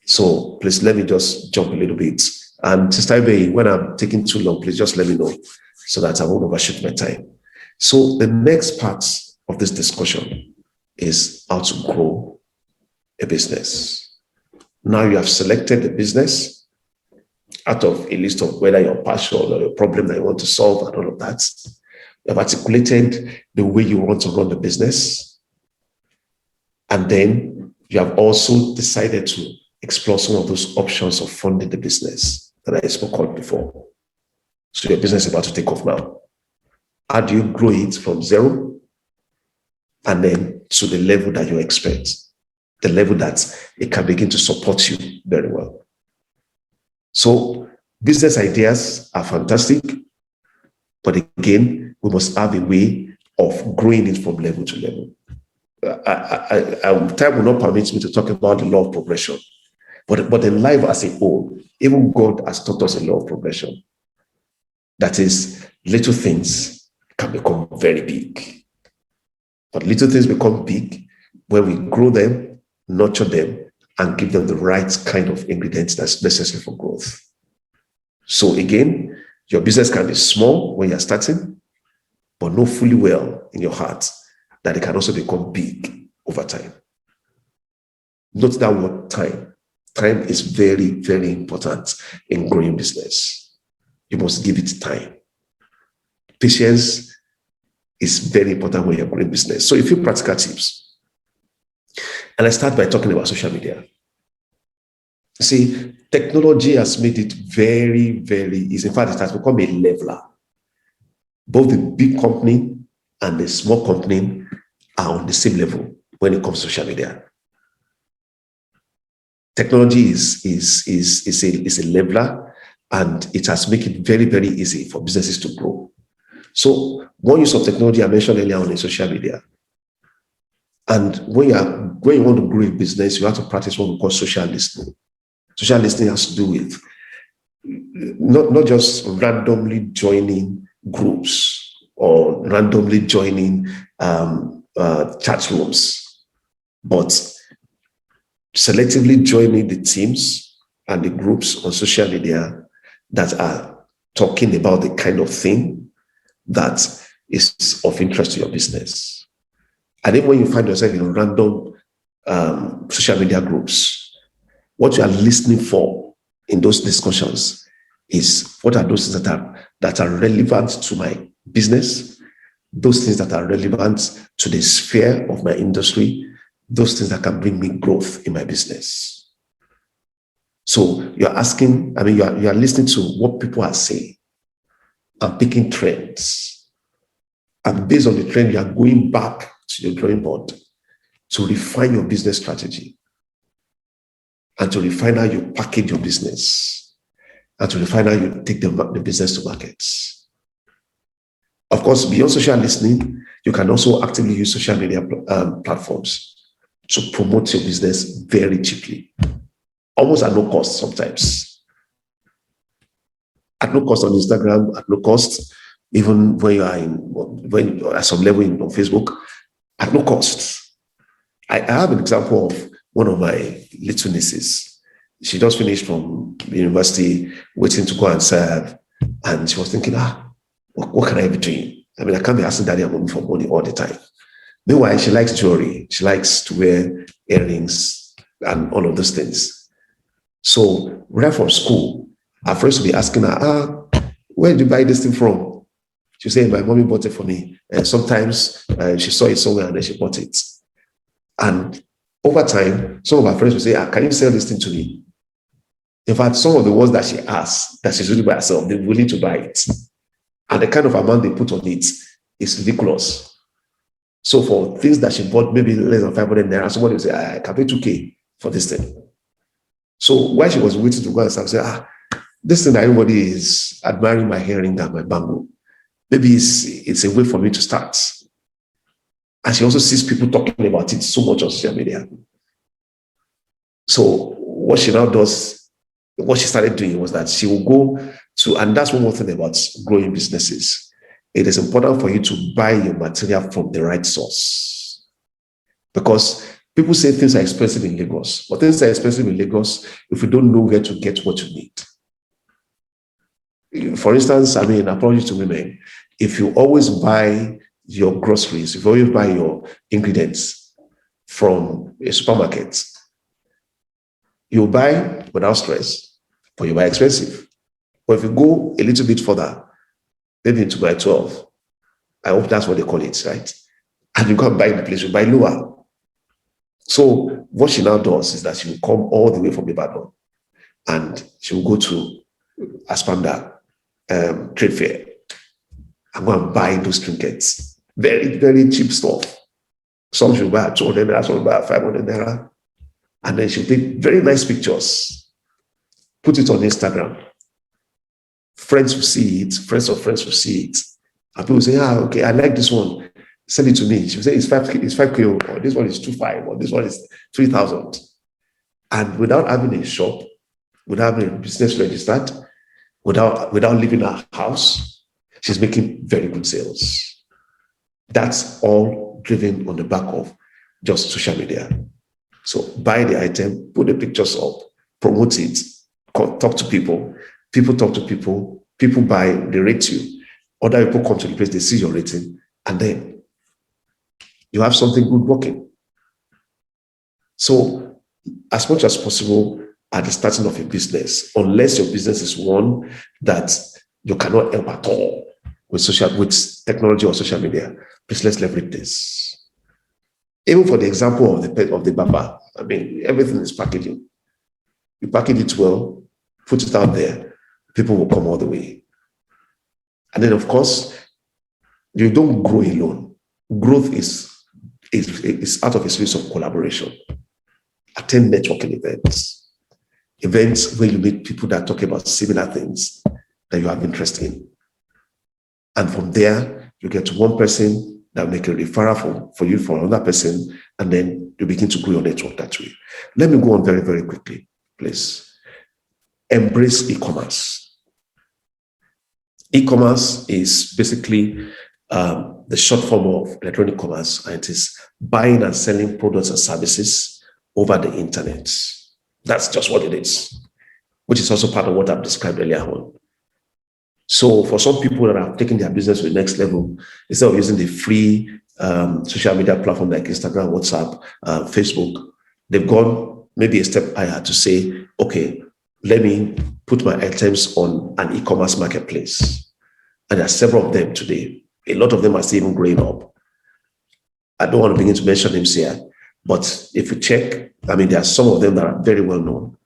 [SPEAKER 2] so please let me just jump a little bit. And Sister Ibe, when I'm taking too long, please just let me know so that I won't overshoot my time. So the next part of this discussion is how to grow a business. Now you have selected the business out of a list of whether you're partial or a problem that you want to solve and all of that. You have articulated the way you want to run the business. And then you have also decided to explore some of those options of funding the business that I spoke on before. So your business is about to take off now. How do you grow it from zero and then to the level that you expect, the level that it can begin to support you very well? So business ideas are fantastic, but again, we must have a way of growing it from level to level. Time will not permit me to talk about the law of progression, but in life as a whole, even God has taught us a law of progression. That is, little things can become very big. But little things become big when we grow them, nurture them, and give them the right kind of ingredients that's necessary for growth. So again, your business can be small when you're starting, but know fully well in your heart that it can also become big over time. Note that word time. Time is very, very important in growing business. You must give it time. Patience is very important when you're growing business. So a few practical tips. And I start by talking about social media. See, technology has made it very, very easy. In fact, it has become a leveler. Both the big company and the small company are on the same level when it comes to social media. Technology is a leveler, and it has made it very, very easy for businesses to grow. So one use of technology I mentioned earlier on is social media. And when you want to grow a business, you have to practice what we call social listening. Social listening has to do with not just randomly joining groups or randomly joining chat rooms, but selectively joining the teams and the groups on social media that are talking about the kind of thing that is of interest to your business. And then when you find yourself in random social media groups, what you are listening for in those discussions is what are those things that are relevant to my business, those things that are relevant to the sphere of my industry, those things that can bring me growth in my business. So you're asking, you are listening to what people are saying and picking trends. And based on the trend, you are going back to your drawing board to refine your business strategy and to refine how you package your business and to refine how you take the business to markets. Of course, beyond social listening, you can also actively use social media platforms to promote your business very cheaply, almost at no cost sometimes. At no cost on Instagram, at no cost, even when you are at some level on Facebook, at no cost. I have an example of one of my little nieces. She just finished from university, waiting to go and serve, and she was thinking, what can I be doing? I can't be asking daddy and mommy for money all the time. Meanwhile, she likes jewelry. She likes to wear earrings and all of those things. So right from school, her friends will be asking her, where did you buy this thing from? She say, my mommy bought it for me. And sometimes she saw it somewhere and then she bought it. And over time, some of her friends will say, can you sell this thing to me? In fact, some of the ones that she asks, that she's doing by herself, they're willing to buy it. And the kind of amount they put on it is ridiculous. So for things that she bought, maybe less than 500 naira, somebody will say, I can pay 2K for this thing. So while she was waiting to go and say, this thing that everybody is admiring my earring and my bangle, maybe it's a way for me to start. And she also sees people talking about it so much on social media. So what she now does, what she started doing was that she will go to, and that's one more thing about growing businesses. It is important for you to buy your material from the right source. Because people say things are expensive in Lagos, but things are expensive in Lagos if you don't know where to get what you need. For instance, apology to women, if you always buy your groceries, if you always buy your ingredients from a supermarket, you buy without stress, but you buy expensive. But if you go a little bit further, maybe into by 12, I hope that's what they call it, right? And you go and buy in the place, you buy lower. So what she now does is that she will come all the way from Ibadan and she will go to Atanda trade fair and go and buy those trinkets. Very, very cheap stuff. Some she'll buy at 200 naira, some will buy at 500 naira. And then she'll take very nice pictures, put it on Instagram. Friends will see it, friends of friends will see it. And people say, okay, I like this one. Send it to me. She'll say, it's 5K, or this one is 2.5, or this one is 3,000. And without having a shop, without having a business registered, without leaving her house, she's making very good sales. That's all driven on the back of just social media. So buy the item, put the pictures up, promote it, talk to people. People talk to people. People buy, they rate you. Other people come to the place, they see your rating, and then you have something good working. So as much as possible at the starting of a business, unless your business is one that you cannot help at all with technology or social media, please let's leverage this. Even for the example of the Baba, I mean, everything is packaging. You package it well, put it out there, people will come all the way. And then, of course, you don't grow alone. Growth is out of a series of collaboration. Attend networking events where you meet people that talk about similar things that you have interest in. And from there, you get to one person that will make a referral for you for another person, and then you begin to grow your network that way. Let me go on very, very quickly, please. Embrace e-commerce. E-commerce is basically the short form of electronic commerce, and it is buying and selling products and services over the internet. That's just what it is, which is also part of what I've described earlier on. So for some people that have taken their business to the next level, instead of using the free social media platform like Instagram, WhatsApp, Facebook, they've gone maybe a step higher to say, okay, let me put my items on an e-commerce marketplace. And there are several of them today. A lot of them are still even growing up. I don't want to begin to mention names here, but if you check, I mean, there are some of them that are very well known.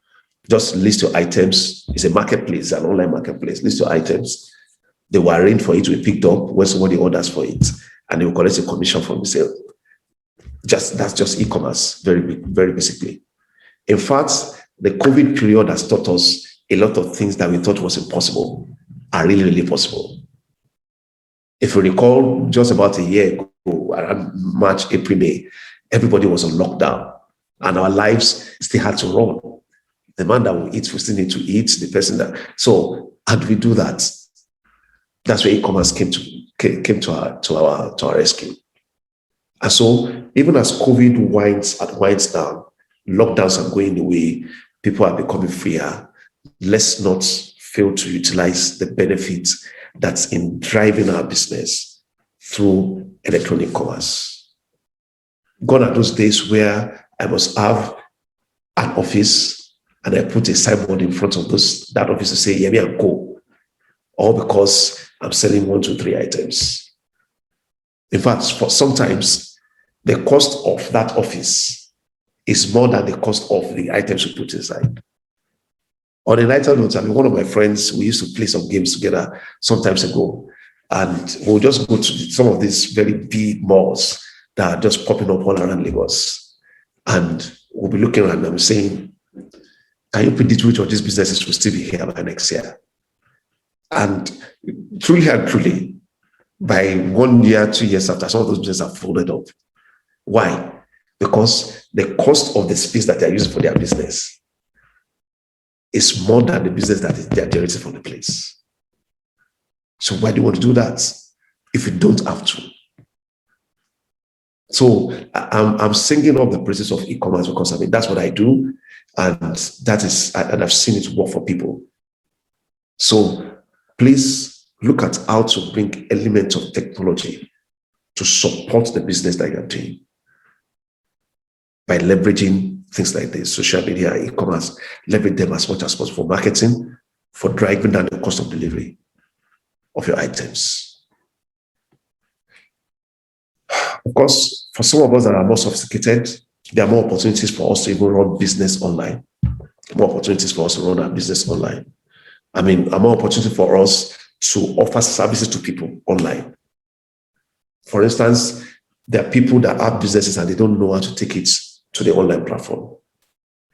[SPEAKER 2] Just list your items. It's a marketplace, an online marketplace. List your items. They will arrange for it to be picked up when somebody orders for it, and they will collect a commission from the sale. That's just e-commerce, very basically. In fact, the COVID period has taught us a lot of things that we thought was impossible are really, really possible. If you recall, just about a year ago, around March, April, May, everybody was on lockdown, and our lives still had to run. The man that will eat, we still need to eat. The person that, so how do we do that? That's where e-commerce came to our rescue. And so even as COVID winds down, lockdowns are going away, people are becoming freer. Let's not fail to utilize the benefits that's in driving our business through electronic commerce. Gone are those days where I must have an office and I put a signboard in front of that office to say, Yemi and Co. All because I'm selling 1, 2, 3 items. In fact, for sometimes the cost of that office is more than the cost of the items we put inside. On a lighter note, I mean, one of my friends, we used to play some games together some times ago, and we'll just go to some of these very big malls that are just popping up all around Lagos. And we'll be looking around and saying, can you predict which of these businesses will still be here by next year? And truly, by 1 year, 2 years after, some of those businesses have folded up. Why? Because the cost of the space that they're using for their business is more than the business that they're generating from the place. So why do you want to do that if you don't have to? So I'm singing up the praises of e-commerce because I mean that's what I do, and I've seen it work for people. So please look at how to bring elements of technology to support the business that you're doing by leveraging things like this, social media, e-commerce. Leverage them as much as possible for marketing, for driving down the cost of delivery of your items. Of course, for some of us that are more sophisticated, There are more opportunities for us to even run business online. More opportunities for us to run our business online. I mean, a more opportunity for us to offer services to people online. For instance, there are people that have businesses and they don't know how to take it to the online platform.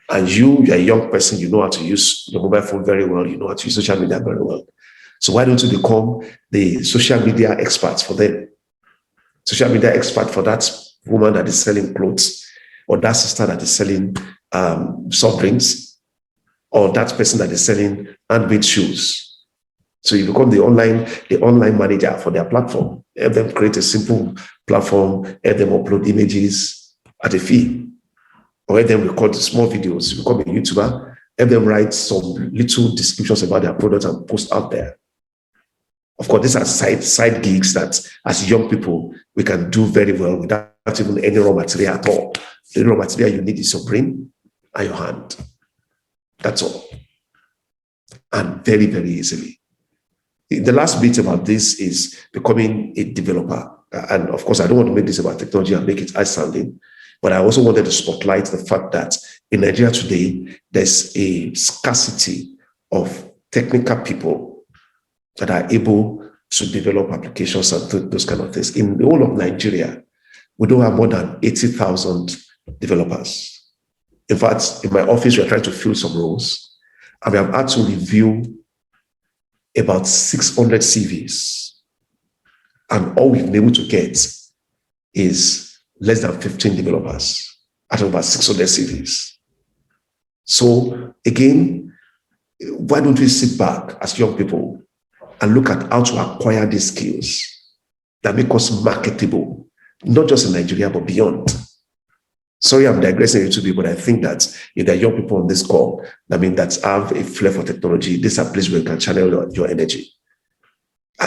[SPEAKER 2] And you're a young person, you know how to use your mobile phone very well, you know how to use social media very well. So why don't you become the social media experts for them? Social media expert for that woman that is selling clothes, or that sister that is selling soft drinks, or that person that is selling handmade shoes. So you become the online manager for their platform. Help them create a simple platform, help them upload images at a fee, or help them record small videos. You become a YouTuber, help them write some little descriptions about their products and post out there. Of course, these are side gigs that as young people, we can do very well without even any raw material at all. The raw material you need is your brain and your hand. That's all. And very, very easily. The last bit about this is becoming a developer. And of course, I don't want to make this about technology and make it eye-sounding, but I also wanted to spotlight the fact that in Nigeria today, there's a scarcity of technical people that are able to develop applications and those kind of things. In the whole of Nigeria, we don't have more than 80,000 developers. In fact, in my office, we're trying to fill some roles, and we have had to review about 600 CVs. And all we've been able to get is less than 15 developers out of about 600 CVs. So again, why don't we sit back as young people and look at how to acquire these skills that make us marketable, not just in Nigeria, but beyond. Sorry, I'm digressing a little bit, but I think that if there are young people on this call, that have a flair for technology, this is a place where you can channel your energy.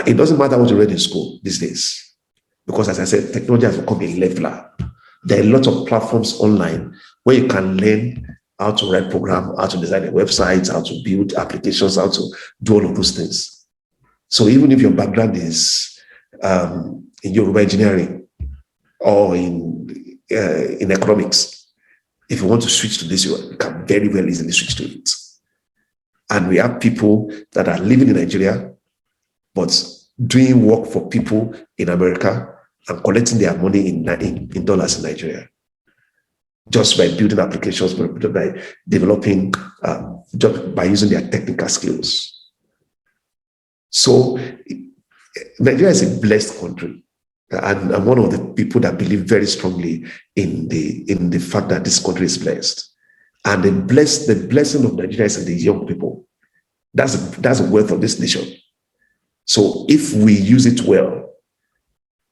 [SPEAKER 2] It doesn't matter what you read in school these days, because as I said, technology has become a leveler. There are a lot of platforms online where you can learn how to write programs, how to design a website, how to build applications, how to do all of those things. So even if your background is in Yoruba engineering or in economics, if you want to switch to this, you can very well easily switch to it. And we have people that are living in Nigeria, but doing work for people in America and collecting their money in dollars in Nigeria, just by building applications, by developing, just by using their technical skills. So Nigeria is a blessed country. And I'm one of the people that believe very strongly in the fact that this country is blessed. And the blessing of Nigeria is in the young people. That's the wealth of this nation. So if we use it well,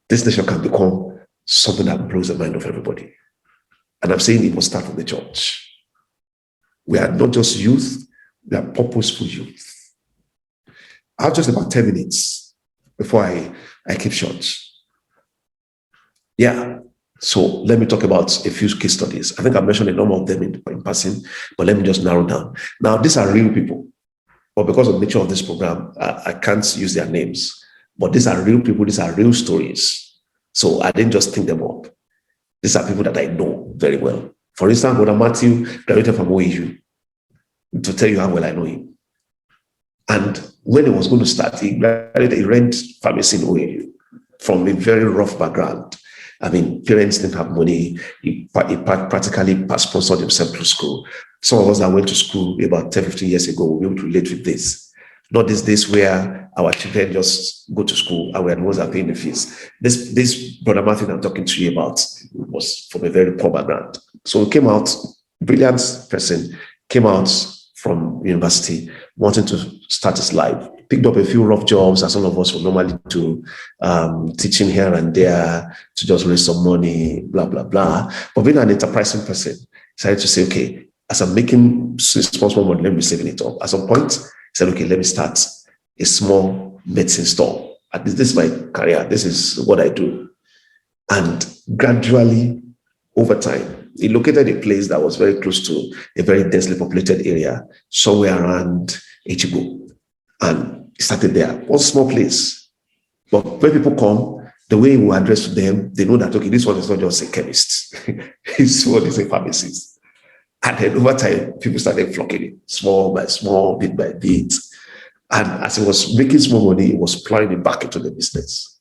[SPEAKER 2] this nation can become something that blows the mind of everybody. And I'm saying it must start from the church. We are not just youth, we are purposeful youth. I have just about 10 minutes before I keep short. Yeah, so let me talk about a few case studies. I think I mentioned a number of them in passing, but let me just narrow down. Now, these are real people, but because of the nature of this program, I can't use their names. But these are real people, these are real stories. So I didn't just think them up. These are people that I know very well. For instance, Brother Matthew graduated from OAU, to tell you how well I know him. And when he was going to start, he ran pharmacy in OAU from a very rough background. I mean, parents didn't have money. He practically sponsored himself through school. Some of us that went to school about 10, 15 years ago will be able to relate with this. Not these days where our children just go to school and we're the ones that are paying the fees. This Brother Martin I'm talking to you about was from a very poor background. So he came out, brilliant person, came out from university, wanting to start his life. Picked up a few rough jobs, as all of us would normally do, teaching here and there to just raise some money, blah, blah, blah. But being an enterprising person, decided to say, okay, as I'm making small money, let me saving it up. At some point, he said, okay, let me start a small medicine store. This is my career. This is what I do. And gradually, over time, he located a place that was very close to a very densely populated area, somewhere around Echigo. And he started there, one small place. But when people come, the way we address them, they know that, okay, this one is not just a chemist. This one is a pharmacist. And then over time, people started flocking it, small by small, bit by bit. And as he was making small money, he was plowing it back into the business.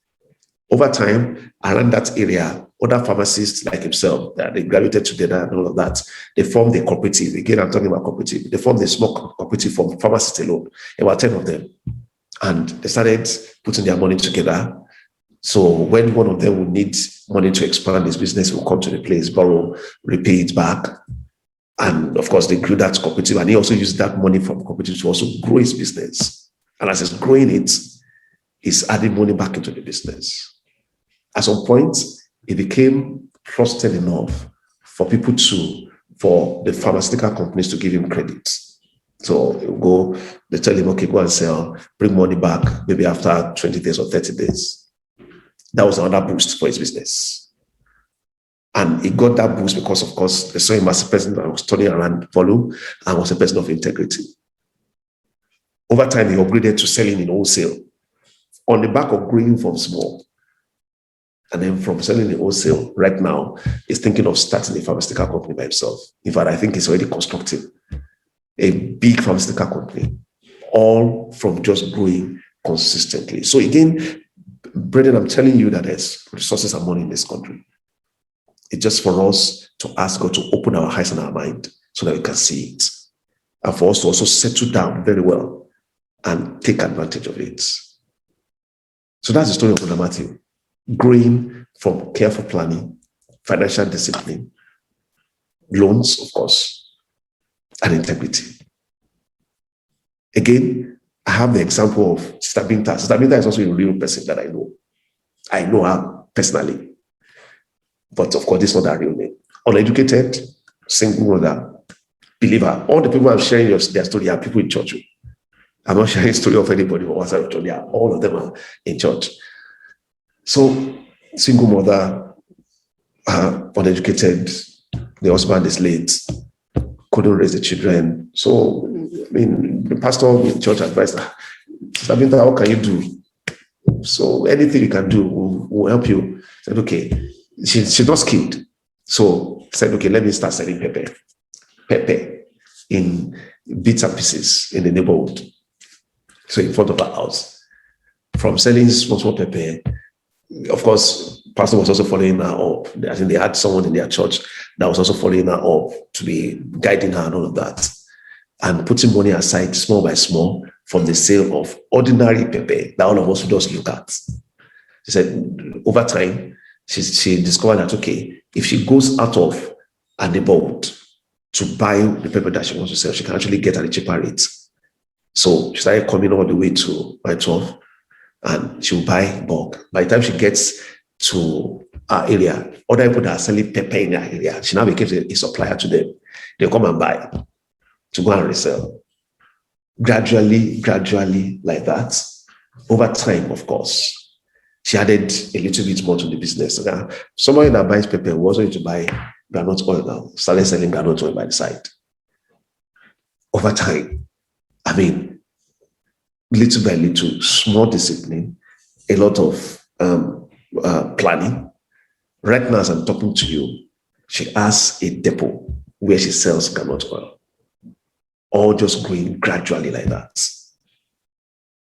[SPEAKER 2] Over time, around that area, other pharmacists like himself, that they graduated together and all of that, they formed a cooperative. Again, I'm talking about cooperative. They formed a small cooperative for pharmacists alone, about 10 of them. And they started putting their money together. So when one of them would need money to expand his business, he will come to the place, borrow, repay it back. And of course, they grew that cooperative, and he also used that money from the cooperative to also grow his business. And as he's growing it, he's adding money back into the business. At some point, it became trusted enough for the pharmaceutical companies to give him credit. So they tell him, okay, go and sell, bring money back, maybe after 20 days or 30 days. That was another boost for his business. And he got that boost because, of course, they saw him as a person that was turning around volume and was a person of integrity. Over time, he upgraded to selling in wholesale on the back of growing from small. And then from selling in wholesale, right now, he's thinking of starting a pharmaceutical company by himself. In fact, I think he's already constructing a big pharmaceutical company, all from just growing consistently. So again, brethren, I'm telling you that there's resources and money in this country. It's just for us to ask God to open our eyes and our mind so that we can see it. And for us to also settle down very well and take advantage of it. So that's the story of Brother Matthew. Growing from careful planning, financial discipline, loans, of course, and integrity. Again, I have the example of Sister Binta. Sister Binta is also a real person that I know. I know her personally. But of course, this is not her real name. Uneducated, single mother, believer. All the people I'm sharing their story are people in church. I'm not sharing the story of anybody who was out there. All of them are in church. So, single mother, uneducated, the husband is late, couldn't raise the children. So, I mean, the pastor in church advised her, Sister Binta, what can you do? So, anything you can do will help you. Said, okay. She's not skilled. So, said, okay, let me start selling pepper in bits and pieces in the neighborhood. So, in front of her house. From selling small pepper, of course, pastor was also following her up. I think they had someone in their church that was also following her up to be guiding her and all of that. And putting money aside small by small from the sale of ordinary pepper that all of us would just look at. She said, over time, she discovered that, okay, if she goes out of a neighborhood to buy the pepper that she wants to sell, she can actually get at a cheaper rate. So she started coming all the way to my 12. And she'll buy bulk. By the time she gets to our area, other people that are selling pepper in our area, she now becomes a supplier to them. They come and buy to go and resell. Gradually, like that. Over time, of course, she added a little bit more to the business. Somebody that buys pepper will also need to buy granite oil now. Started selling granite oil by the side. Over time, I mean, little by little, small discipline, a lot of planning. Right now, as I'm talking to you, she has a depot where she sells granite oil, all just growing gradually like that.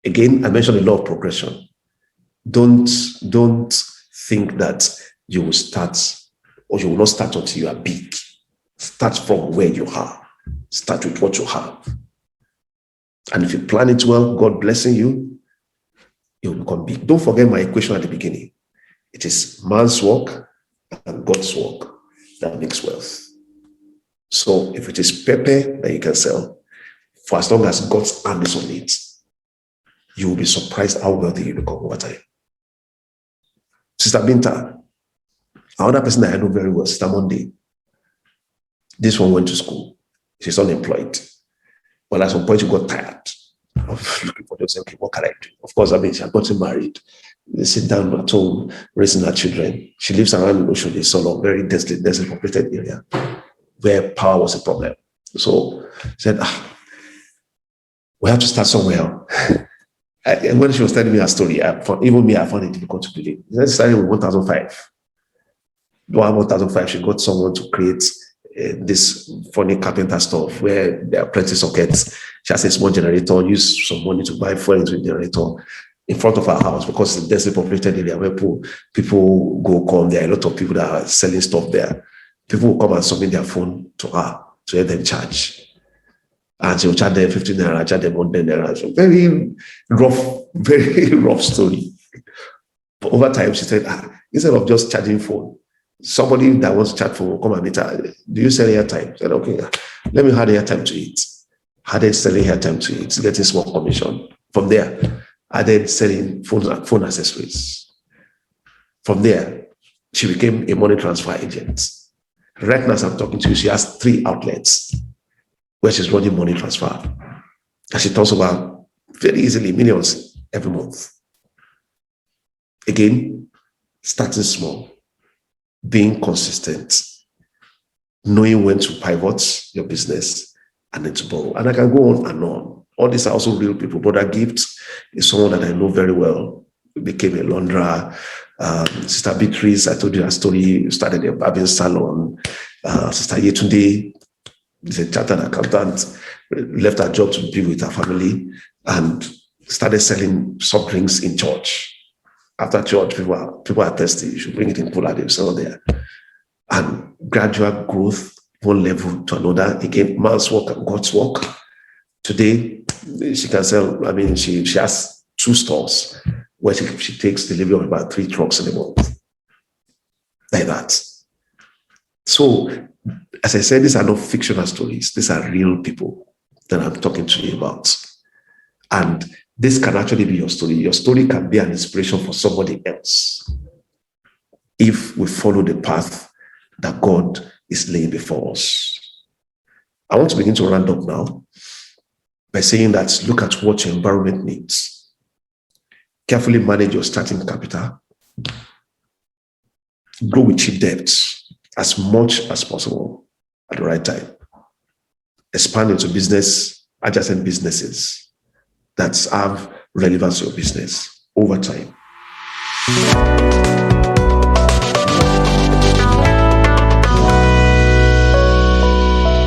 [SPEAKER 2] Again, I mentioned the law of progression. Don't think that you will start or you will not start until you are big. Start from where you are. Start with what you have. And if you plan it well, God blessing you, you'll become big. Don't forget my equation at the beginning. It is man's work and God's work that makes wealth. So if it is pepper that you can sell, for as long as God's hand is on it, you will be surprised how wealthy you become over time. Sister Binta, another person that I know very well, Sister Monday. This one went to school. She's unemployed. Well, at some point, she got tired of looking for those. Okay, what can I do? Of course, I mean, she had gotten married. They sit down at home, raising her children. She lives around Oshodi, Solo, very densely populated area where power was a problem. So she said, we have to start somewhere. And when she was telling me her story, even me, I found it difficult to believe. She started with 1,005. 1,005, she got someone to create this funny carpenter stuff where there are plenty sockets. She has a small generator, use some money to buy fuel into the generator in front of her house because it's a densely populated area where people go come. There are a lot of people that are selling stuff there. People will come and submit their phone to her to let them charge. And she will charge them 15 naira, charge them 100 naira. So very rough story. But over time, she said, instead of just charging phone, somebody that wants to chat phone will come and meet her. Do you sell airtime? I said, okay, let me add airtime to it. Added selling airtime to it, getting small commission. From there, added selling phone accessories. From there, she became a money transfer agent. Right now, as I'm talking to you, she has 3 outlets where she's running money transfer. And she talks about very easily millions every month. Again, starting small, being consistent, knowing when to pivot your business and then to borrow. And I can go on and on. All these are also real people. Brother Gift is someone that I know very well. He became a launderer. Sister Beatrice, I told you her story, started a barbing salon. Sister Yetunde is a chartered accountant, left her job to be with her family and started selling soft drinks in church. After church, people are thirsty. You should bring it in cooler, they'll sell there. And gradual growth, one level to another. Again, man's work and God's work. Today, she can sell, she has 2 stores where she takes delivery of about 3 trucks in a month. Like that. So, as I said, these are not fictional stories. These are real people that I'm talking to you about. And this can actually be your story. Your story can be an inspiration for somebody else if we follow the path that God is laying before us. I want to begin to round up now by saying that look at what your environment needs. Carefully manage your starting capital. Grow with cheap debts as much as possible at the right time. Expand into adjacent businesses that have relevance to your business over time.